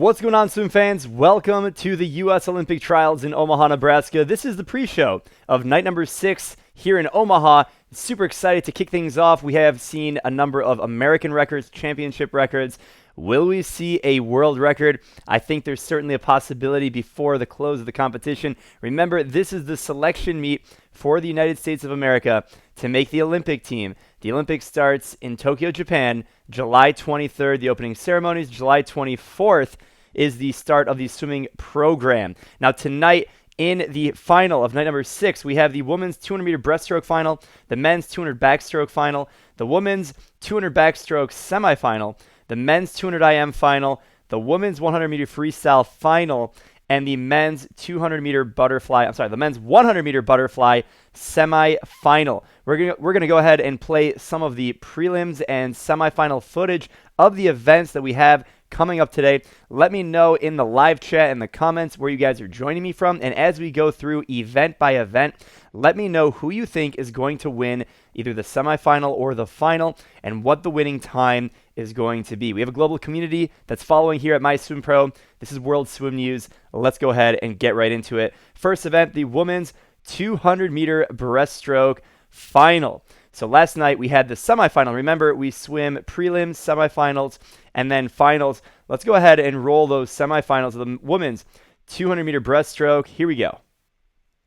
What's going on, swim fans? Welcome to the U.S. Olympic Trials in Omaha, Nebraska. This is the pre-show of night number 6 here in Omaha. Super excited to kick things off. We have seen a number of American records, championship records. Will we see a world record? I think there's certainly a possibility before the close of the competition. Remember, this is the selection meet for the United States of America to make the Olympic team. The Olympics starts in Tokyo, Japan, July 23rd. The opening ceremonies, July 24th, is the start of the swimming program. Now, tonight, in the final of night number 6, we have the women's 200-meter breaststroke final, the men's 200 backstroke final, the women's 200 backstroke semifinal, the men's 200 IM final, the women's 100-meter freestyle final, and the men's 200-meter butterfly, the men's 100-meter butterfly semifinal. We're gonna go ahead and play some of the prelims and semifinal footage of the events that we have coming up today. Let me know in the live chat and the comments where you guys are joining me from. And as we go through event by event, let me know who you think is going to win either the semifinal or the final and what the winning time is going to be. We have a global community that's following here at MySwimPro. This is World Swim News. Let's go ahead and get right into it. First event, the women's 200-meter breaststroke final. So last night we had the semifinal. Remember, we swim prelims, semifinals, and then finals. Let's go ahead and roll those semifinals of the women's 200-meter breaststroke. Here we go.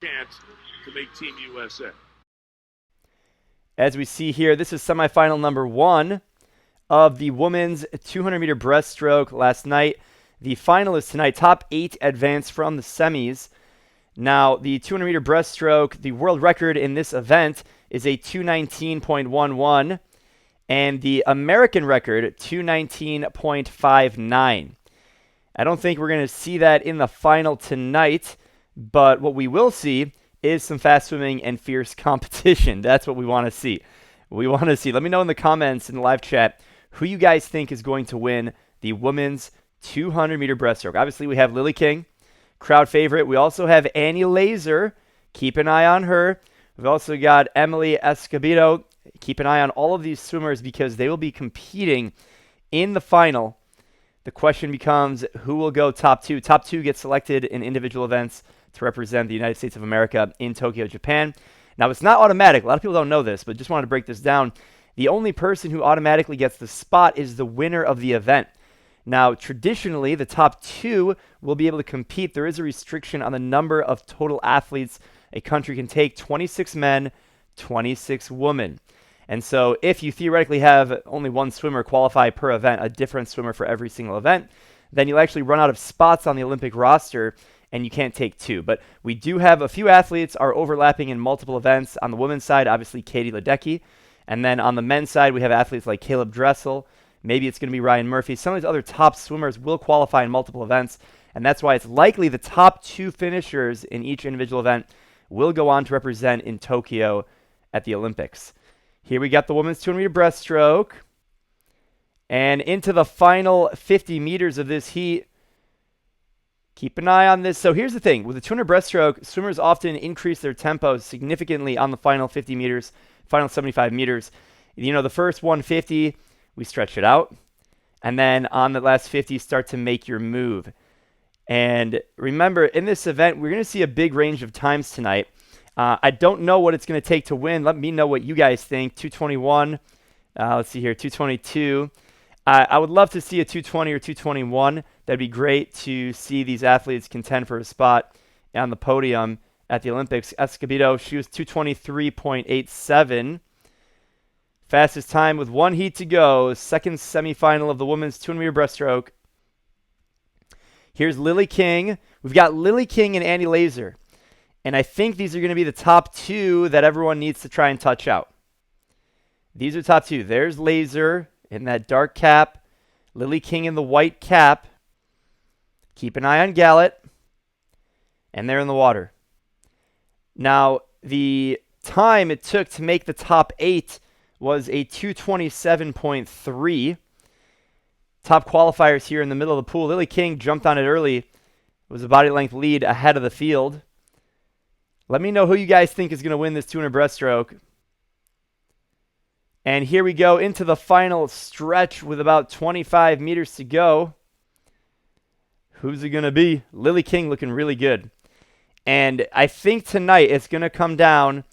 Chance to make Team USA. As we see here, this is semifinal number 1 of the women's 200-meter breaststroke last night. The finalists tonight, top 8 advance from the semis. Now, the 200-meter breaststroke, the world record in this event is a 219.11, and the American record, 219.59. I don't think we're going to see that in the final tonight, but what we will see is some fast swimming and fierce competition. That's what we want to see. Let me know in the comments in the live chat who you guys think is going to win the women's 200-meter breaststroke. Obviously, we have Lily King, crowd favorite. We also have Annie Laser. Keep an eye on her. We've also got Emily Escobedo. Keep an eye on all of these swimmers because they will be competing in the final. The question becomes, who will go top 2? Top 2 get selected in individual events to represent the United States of America in Tokyo, Japan. Now, it's not automatic. A lot of people don't know this, but just wanted to break this down. The only person who automatically gets the spot is the winner of the event. Now, traditionally, the top 2 will be able to compete. There is a restriction on the number of total athletes a country can take, 26 men, 26 women. And so if you theoretically have only one swimmer qualify per event, a different swimmer for every single event, then you'll actually run out of spots on the Olympic roster and you can't take 2. But we do have a few athletes are overlapping in multiple events. On the women's side, obviously Katie Ledecky. And then on the men's side, we have athletes like Caleb Dressel. Maybe it's going to be Ryan Murphy. Some of these other top swimmers will qualify in multiple events. And that's why it's likely the top 2 finishers in each individual event will go on to represent in Tokyo at the Olympics. Here we got the women's 200-meter breaststroke. And into the final 50 meters of this heat. Keep an eye on this. So here's the thing. With the 200 breaststroke, swimmers often increase their tempo significantly on the final 50 meters, final 75 meters. You know, the first 150, we stretch it out. And then on the last 50, start to make your move. And remember, in this event, we're going to see a big range of times tonight. I don't know what it's going to take to win. Let me know what you guys think. 221. Let's see here. 222. I would love to see a 220 or 221. That'd be great to see these athletes contend for a spot on the podium at the Olympics. Escobedo, she was 223.87. Fastest time with 1 heat to go. Second semifinal of the women's 200-meter breaststroke. Here's Lily King. We've got Lily King and Annie Laser. And I think these are going to be the top 2 that everyone needs to try and touch out. These are top 2. There's Laser in that dark cap. Lily King in the white cap. Keep an eye on Gallet. And they're in the water. Now, the time it took to make the top 8 was a 227.3. Top qualifiers here in the middle of the pool. Lily King jumped on it early. It was a body length lead ahead of the field. Let me know who you guys think is going to win this 200 breaststroke. And here we go into the final stretch with about 25 meters to go. Who's it going to be? Lily King looking really good. And I think tonight it's going to come down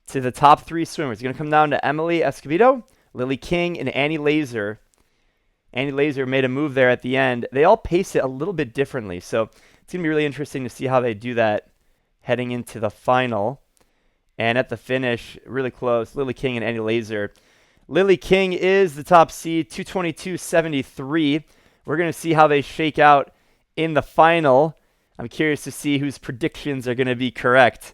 to the top 3 swimmers. It's going to come down to Emily Escobedo, Lily King, and Annie Laser. Annie Laser made a move there at the end. They all pace it a little bit differently. So it's going to be really interesting to see how they do that heading into the final. And at the finish, really close, Lily King and Annie Laser. Lily King is the top seed, 222.73. We're going to see how they shake out in the final. I'm curious to see whose predictions are going to be correct.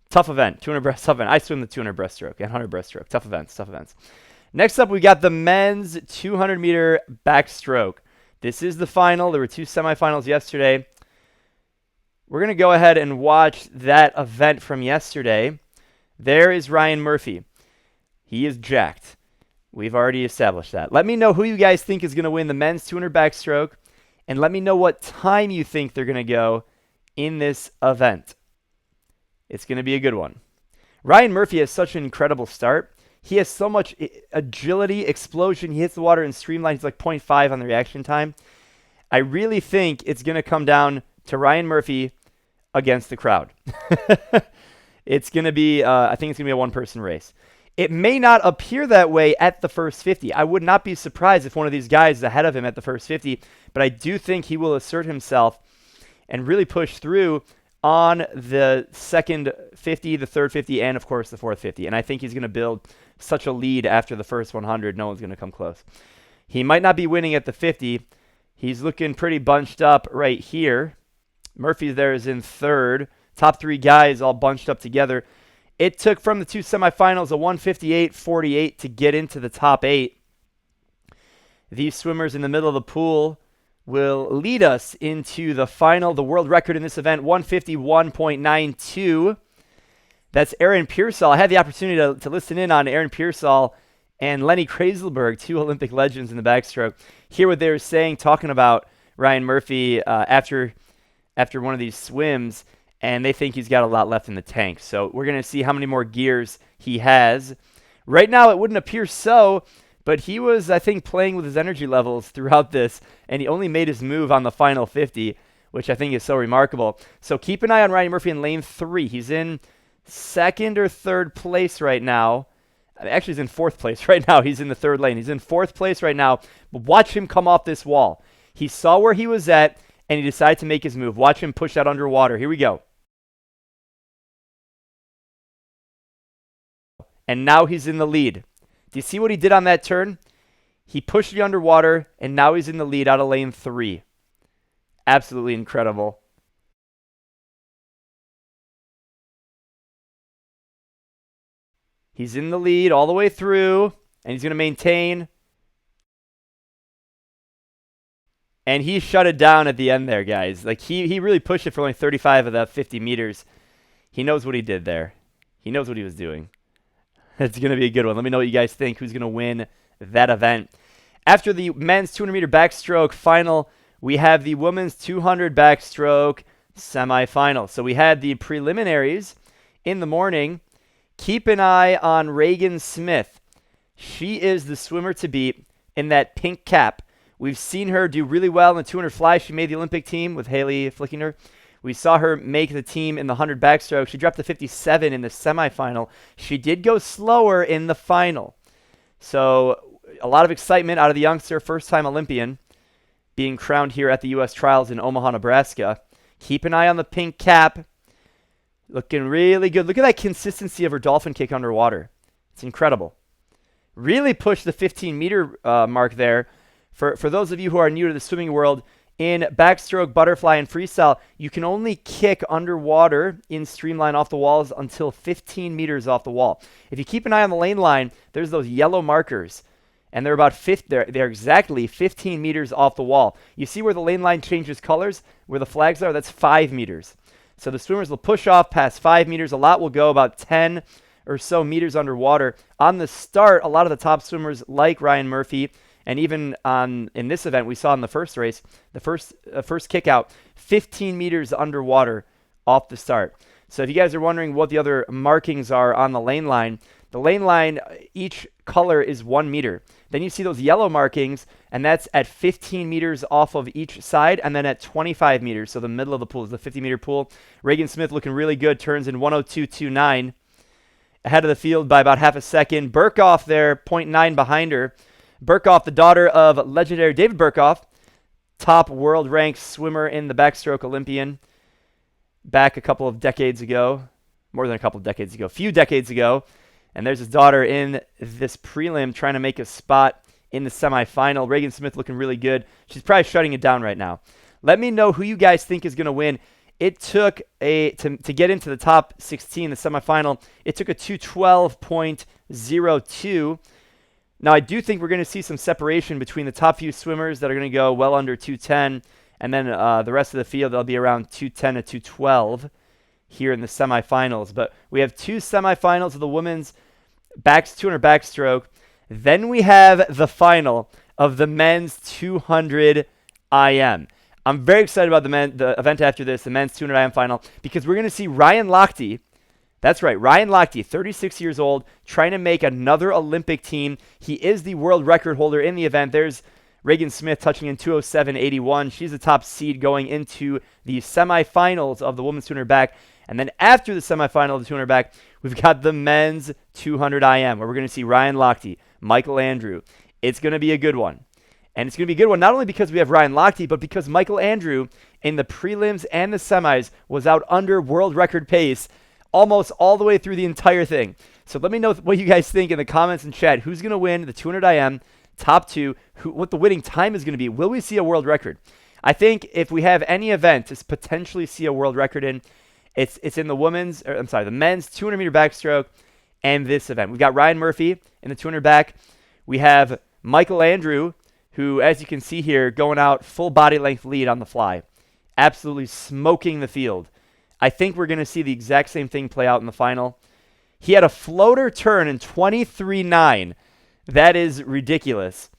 Tough event, 200 breast, tough event. I swim the 200 breaststroke and 100 breaststroke. Tough events, tough events. Next up, we got the men's 200-meter backstroke. This is the final. There were 2 semifinals yesterday. We're going to go ahead and watch that event from yesterday. There is Ryan Murphy. He is jacked. We've already established that. Let me know who you guys think is going to win the men's 200 backstroke, and let me know what time you think they're going to go in this event. It's going to be a good one. Ryan Murphy has such an incredible start. He has so much agility, explosion. He hits the water in streamline. He's like 0.5 on the reaction time. I really think it's going to come down to Ryan Murphy against the crowd. It's going to be, I think it's going to be a one-person race. It may not appear that way at the first 50. I would not be surprised if one of these guys is ahead of him at the first 50, but I do think he will assert himself and really push through on the second 50, the third 50, and of course the fourth 50. And I think he's going to build such a lead after the first 100. No one's going to come close. He might not be winning at the 50. He's looking pretty bunched up right here. Murphy there is in third. Top 3 guys all bunched up together. It took from the 2 semifinals a 158.48 to get into the top 8. These swimmers in the middle of the pool will lead us into the final. The world record in this event, 151.92. That's Erin Pearson. I had the opportunity to listen in on Erin Pearson and Lenny Kreiselberg, 2 Olympic legends in the backstroke. Hear what they were saying, talking about Ryan Murphy after one of these swims, and they think he's got a lot left in the tank. So we're going to see how many more gears he has. Right now, it wouldn't appear so, but he was, I think, playing with his energy levels throughout this, and he only made his move on the final 50, which I think is so remarkable. So keep an eye on Ryan Murphy in lane 3. He's in second or third place right now. Actually, he's in fourth place right now. He's in the third lane. He's in fourth place right now. But watch him come off this wall. He saw where he was at, and he decided to make his move. Watch him push that underwater. Here we go. And now he's in the lead. Do you see what he did on that turn? He pushed the underwater, and now he's in the lead out of lane 3. Absolutely incredible. He's in the lead all the way through, and he's going to maintain. And he shut it down at the end there, guys. Like he really pushed it for only 35 of the 50 meters. He knows what he did there. He knows what he was doing. It's going to be a good one. Let me know what you guys think. Who's going to win that event? After the men's 200-meter backstroke final, we have the women's 200 backstroke semifinal. So we had the preliminaries in the morning. Keep an eye on Reagan Smith. She is the swimmer to beat in that pink cap. We've seen her do really well in the 200 fly. She made the Olympic team with Haley flicking her. We saw her make the team in the 100 backstroke. She dropped to 57 in the semifinal. She did go slower in the final. So a lot of excitement out of the youngster, first-time Olympian, being crowned here at the U.S. Trials in Omaha, Nebraska. Keep an eye on the pink cap. Looking really good. Look at that consistency of her dolphin kick underwater. It's incredible. Really pushed the 15-meter mark there. For those of you who are new to the swimming world, in backstroke, butterfly, and freestyle, you can only kick underwater in streamline off the walls until 15 meters off the wall. If you keep an eye on the lane line, there's those yellow markers, and they're about they're exactly 15 meters off the wall. You see where the lane line changes colors, where the flags are? That's 5 meters. So the swimmers will push off past 5 meters. A lot will go about 10 or so meters underwater. On the start, a lot of the top swimmers like Ryan Murphy, and even in this event we saw in the first race, the first kick out, 15 meters underwater off the start. So if you guys are wondering what the other markings are on the lane line The lane line, each color is 1 meter. Then you see those yellow markings, and that's at 15 meters off of each side, and then at 25 meters. So the middle of the pool is the 50-meter pool. Reagan Smith looking really good, turns in 102.29. Ahead of the field by about half a second. Burkhoff there, 0.9 behind her. Burkhoff, the daughter of legendary David Burkhoff, top world-ranked swimmer in the backstroke Olympian back a couple of decades ago. More than a couple of decades ago. A few decades ago. And there's his daughter in this prelim trying to make a spot in the semifinal. Reagan Smith looking really good. She's probably shutting it down right now. Let me know who you guys think is going to win. It took to get into the top 16, the semifinal, it took a 212.02. Now, I do think we're going to see some separation between the top few swimmers that are going to go well under 210, and then the rest of the field, they'll be around 210 to 212 here in the semifinals. But we have 2 semifinals of the women's 200 backstroke. Then we have the final of the men's 200 IM. I'm very excited about the event after this, the men's 200 IM final, because we're going to see Ryan Lochte. That's right, Ryan Lochte, 36 years old, trying to make another Olympic team. He is the world record holder in the event. There's Reagan Smith touching in 207.81. She's the top seed going into the semifinals of the women's 200 back. And then after the semifinal of the 200 back, we've got the men's 200 IM, where we're going to see Ryan Lochte, Michael Andrew. It's going to be a good one. And it's going to be a good one not only because we have Ryan Lochte, but because Michael Andrew in the prelims and the semis was out under world record pace almost all the way through the entire thing. So let me know what you guys think in the comments and chat. Who's going to win the 200 IM, top 2, what the winning time is going to be. Will we see a world record? I think if we have any event to potentially see a world record in, it's in the the men's 200 meter backstroke and this event. We've got Ryan Murphy in the 200 back. We have Michael Andrew, who, as you can see here, going out full body length lead on the fly. Absolutely smoking the field. I think we're going to see the exact same thing play out in the final. He had a floater turn in 23.9. That is ridiculous.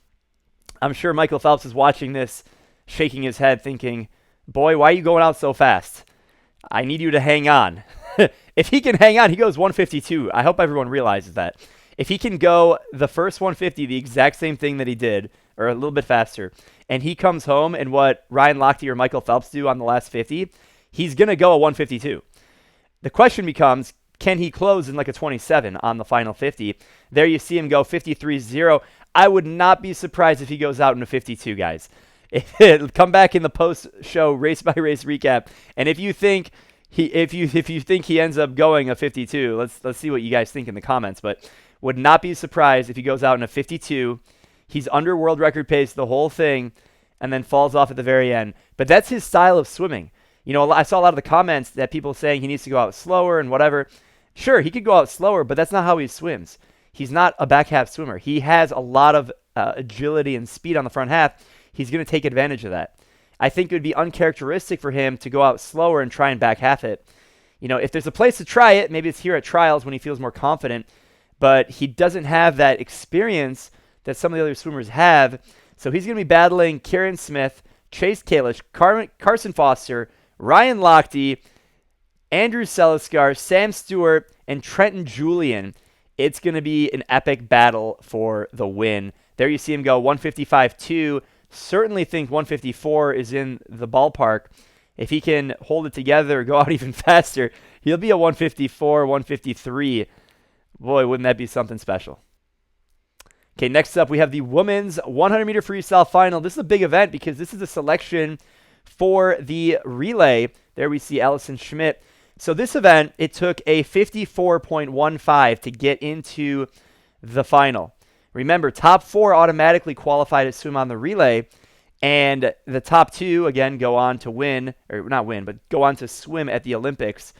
I'm sure Michael Phelps is watching this, shaking his head, thinking, boy, why are you going out so fast? I need you to hang on. If he can hang on, he goes 152. I hope everyone realizes that. If he can go the first 150, the exact same thing that he did, or a little bit faster, and he comes home and what Ryan Lochte or Michael Phelps do on the last 50, he's going to go a 152. The question becomes, can he close in like a 27 on the final 50? There you see him go 53.0. I would not be surprised if he goes out in a 52, guys. Come back in the post-show race-by-race recap, and if you think he ends up going a 52, let's see what you guys think in the comments. But would not be surprised if he goes out in a 52. He's under world record pace the whole thing, and then falls off at the very end. But that's his style of swimming. You know, I saw a lot of the comments that people saying he needs to go out slower and whatever. Sure, he could go out slower, but that's not how he swims. He's not a back half swimmer. He has a lot of agility and speed on the front half. He's going to take advantage of that. I think it would be uncharacteristic for him to go out slower and try and back half it. You know, if there's a place to try it, maybe it's here at trials when he feels more confident, but he doesn't have that experience that some of the other swimmers have. So he's going to be battling Kieran Smith, Chase Kalish, Carson Foster, Ryan Lochte, Andrew Seliskar, Sam Stewart, and Trenton Julian. It's going to be an epic battle for the win. There you see him go 155.2. Certainly think 154 is in the ballpark. If he can hold it together or go out even faster, he'll be a 154, 153. Boy, wouldn't that be something special. Okay, next up we have the women's 100-meter freestyle final. This is a big event because this is a selection for the relay. There we see Allison Schmidt. So this event, it took a 54.15 to get into the final. Remember, top 4 automatically qualify to swim on the relay, and the top 2, again, go on to win, or not win, but go on to swim at the Olympics.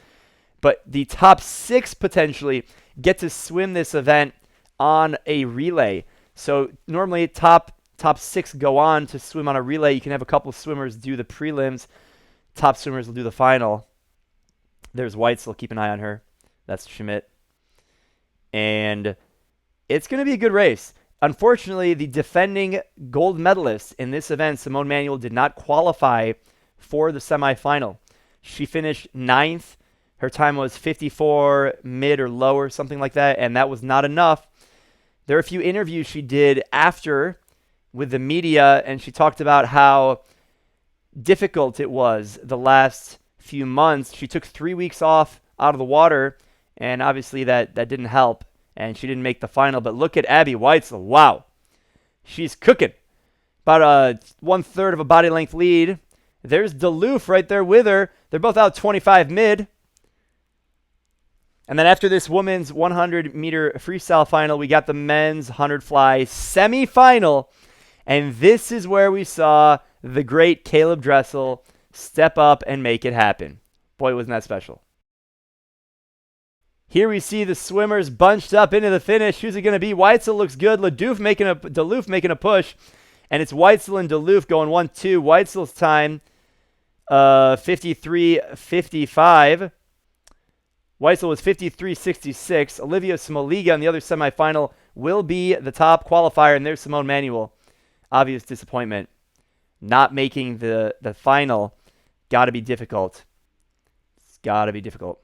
But the top 6 potentially get to swim this event on a relay. So normally top 6 go on to swim on a relay. You can have a couple of swimmers do the prelims. Top swimmers will do the final. There's Weitzel. Keep an eye on her. That's Schmidt. And it's going to be a good race. Unfortunately, the defending gold medalist in this event, Simone Manuel, did not qualify for the semifinal. She finished 9th Her time was 54 mid or lower, something like that, and that was not enough. There are a few interviews she did after with the media, and she talked about how difficult it was the last few months. She took 3 weeks off out of the water, and obviously that didn't help, and she didn't make the final. But look at Abby Weitzel. Wow. She's cooking. About a 1/3 of a body length lead. There's Duluth right there with her. They're both out 25 mid. And then after this women's 100-meter freestyle final, we got the men's 100 fly semifinal. And this is where we saw the great Caleb Dressel step up and make it happen. Boy, wasn't that special. Here we see the swimmers bunched up into the finish. Who's it going to be? Weitzel looks good. Duluth making a push. And it's Weitzel and Duluth going 1-2. Weitzel's time, 53:55. Weitzel was 53:66. Olivia Smoliga in the other semifinal will be the top qualifier. And there's Simone Manuel. Obvious disappointment. Not making the final. Got to be difficult. It's got to be difficult.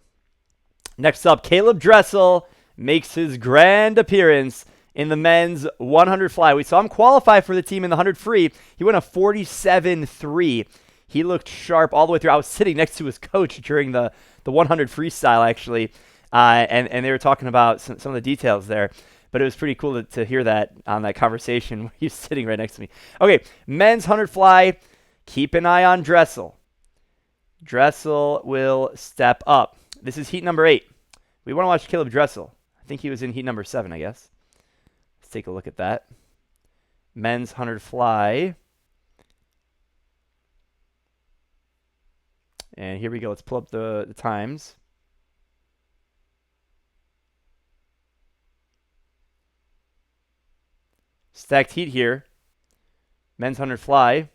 Next up, Caleb Dressel makes his grand appearance in the men's 100 fly. We saw him qualify for the team in the 100 free. He went a 47.3. He looked sharp all the way through. I was sitting next to his coach during the 100 freestyle, actually, and they were talking about some of the details there. But it was pretty cool to hear that on that conversation when he was sitting right next to me. Okay, men's 100 fly. Keep an eye on Dressel. Dressel will step up. This is heat number 8. We want to watch Caleb Dressel. I think he was in heat number 7, I guess. Let's take a look at that. Men's 100 fly. And here we go. Let's pull up the times. Stacked heat here. Men's 100 fly.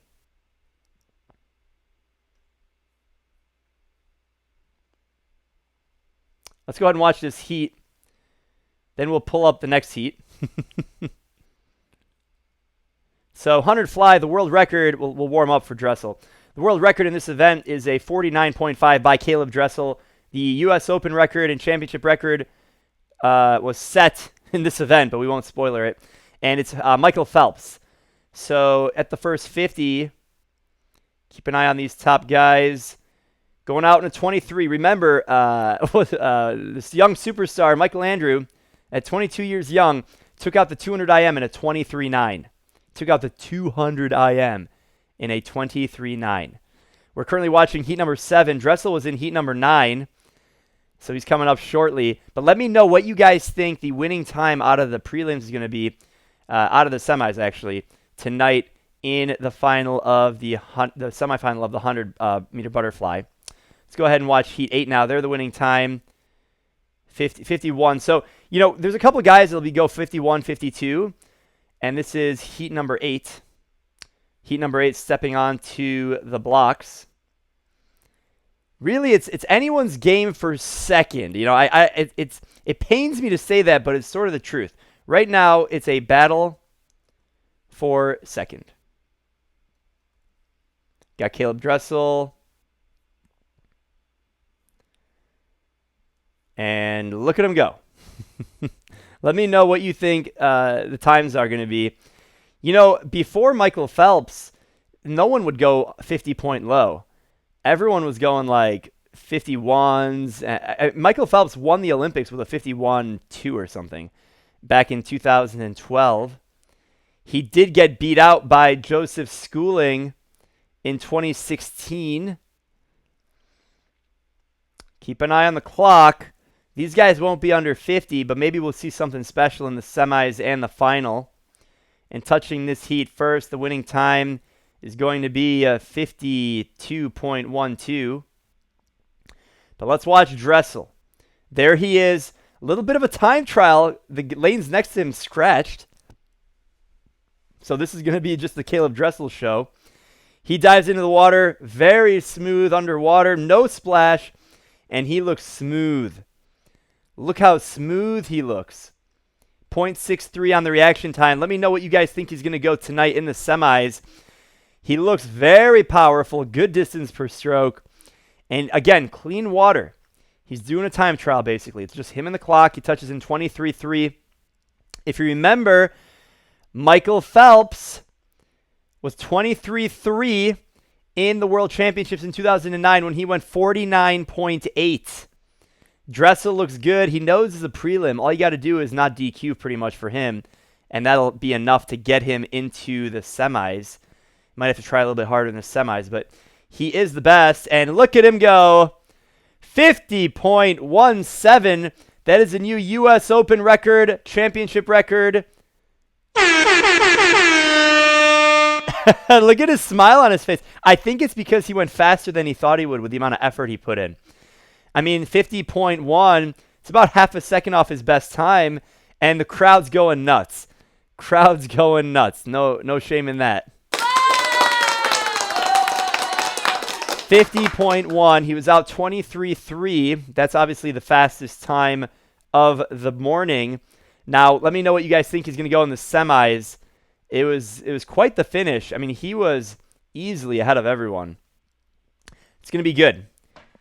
Let's go ahead and watch this heat. Then we'll pull up the next heat. So 100 fly, the world record, will warm up for Dressel. The world record in this event is a 49.5 by Caleb Dressel. The U.S. Open record and championship record was set in this event, but we won't spoiler it. And it's Michael Phelps. So at the first 50, keep an eye on these top guys. Going out in a 23. Remember, this young superstar, Michael Andrew, at 22 years young, took out the 200 IM in a 23.9. Took out the 200 IM in a 23.9. We're currently watching heat number 7. Dressel was in heat number 9, so he's coming up shortly. But let me know what you guys think the winning time out of the prelims is going to be, out of the semis, actually, tonight in the final of the semifinal of the 100-meter butterfly. Let's go ahead and watch heat 8 now. They're the winning time, 51. So, you know, there's a couple of guys that'll go 51, 52, and this is heat number 8. Heat number 8 stepping on to the blocks. Really, it's anyone's game for second. You know, it pains me to say that, but it's sort of the truth. Right now, it's a battle for second. Got Caleb Dressel. And look at him go. Let me know what you think the times are going to be. You know, before Michael Phelps, no one would go 50-point low. Everyone was going like 51s. Michael Phelps won the Olympics with a 51-2 or something back in 2012. He did get beat out by Joseph Schooling in 2016. Keep an eye on the clock. These guys won't be under 50, but maybe we'll see something special in the semis and the final. And touching this heat first, the winning time is going to be 52.12. But let's watch Dressel. There he is. A little bit of a time trial. The lanes next to him scratched. So this is going to be just the Caleb Dressel show. He dives into the water, very smooth underwater, no splash, and he looks smooth. Look how smooth he looks. 0.63 on the reaction time. Let me know what you guys think he's going to go tonight in the semis. He looks very powerful, good distance per stroke. And again, clean water. He's doing a time trial, basically. It's just him and the clock. He touches in 23.3. If you remember, Michael Phelps was 23.3 in the World Championships in 2009 when he went 49.8. Dressel looks good. He knows it's a prelim. All you got to do is not DQ pretty much for him, and that'll be enough to get him into the semis. Might have to try a little bit harder in the semis, but he is the best. And look at him go. 50.17. That is a new U.S. Open record, championship record. Look at his smile on his face. I think it's because he went faster than he thought he would with the amount of effort he put in. I mean, 50.1, it's about half a second off his best time, and the crowd's going nuts. Crowd's going nuts. No shame in that. 50.1. He was out 23.3. That's obviously the fastest time of the morning. Now, let me know what you guys think he's going to go in the semis. It was quite the finish. I mean, he was easily ahead of everyone. It's going to be good.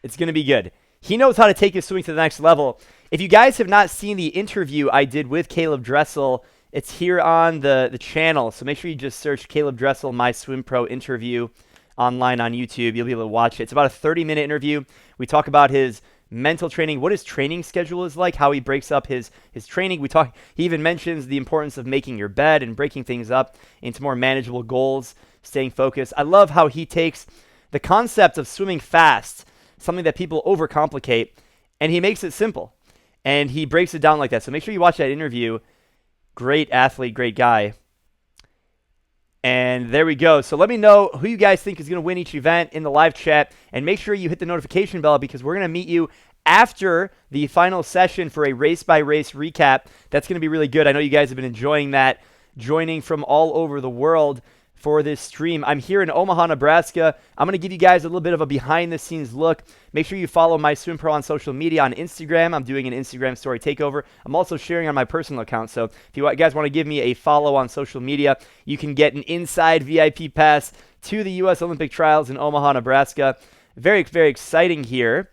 It's going to be good. He knows how to take his swimming to the next level. If you guys have not seen the interview I did with Caleb Dressel, it's here on the channel. So make sure you just search Caleb Dressel MySwimPro interview online on YouTube. You'll be able to watch it. It's about a 30-minute interview. We talk about his mental training, what his training schedule is like, how he breaks up his training. He even mentions the importance of making your bed and breaking things up into more manageable goals, staying focused. I love how he takes the concept of swimming fast, something that people overcomplicate, and he makes it simple. And he breaks it down like that. So make sure you watch that interview. Great athlete, great guy. And there we go. So let me know who you guys think is going to win each event in the live chat. And make sure you hit the notification bell because we're going to meet you after the final session for a race-by-race recap. That's going to be really good. I know you guys have been enjoying that, joining from all over the world for this stream. I'm here in Omaha, Nebraska. I'm going to give you guys a little bit of a behind-the-scenes look. Make sure you follow MySwimPro on social media. On Instagram, I'm doing an Instagram story takeover. I'm also sharing on my personal account, so if you guys want to give me a follow on social media, you can get an inside VIP pass to the U.S. Olympic Trials in Omaha, Nebraska. Very, very exciting here.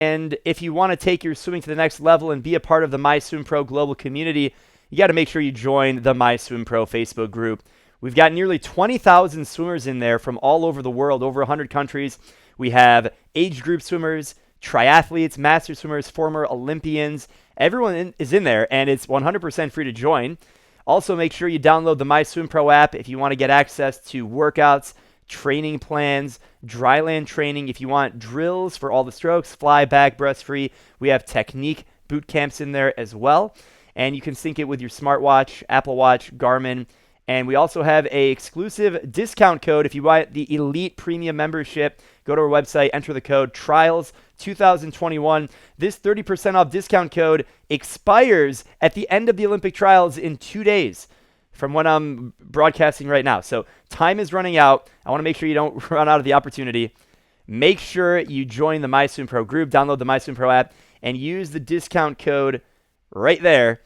And if you want to take your swimming to the next level and be a part of the MySwimPro global community, you got to make sure you join the MySwimPro Facebook group. We've got nearly 20,000 swimmers in there from all over the world, over 100 countries. We have age group swimmers, triathletes, master swimmers, former Olympians. Everyone is in there, and it's 100% free to join. Also, make sure you download the MySwimPro app if you want to get access to workouts, training plans, dryland training. If you want drills for all the strokes, fly, back, breast free, we have technique boot camps in there as well. And you can sync it with your smartwatch, Apple Watch, Garmin. And we also have a exclusive discount code. If you buy the Elite Premium membership, go to our website, enter the code TRIALS2021. This 30% off discount code expires at the end of the Olympic Trials in 2 days from when I'm broadcasting right now. So time is running out. I want to make sure you don't run out of the opportunity. Make sure you join the MySwimPro group, download the MySwimPro app, and use the discount code right there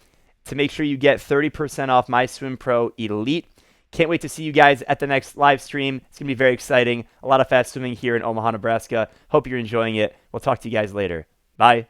to make sure you get 30% off MySwimPro Elite. Can't wait to see you guys at the next live stream. It's going to be very exciting. A lot of fast swimming here in Omaha, Nebraska. Hope you're enjoying it. We'll talk to you guys later. Bye.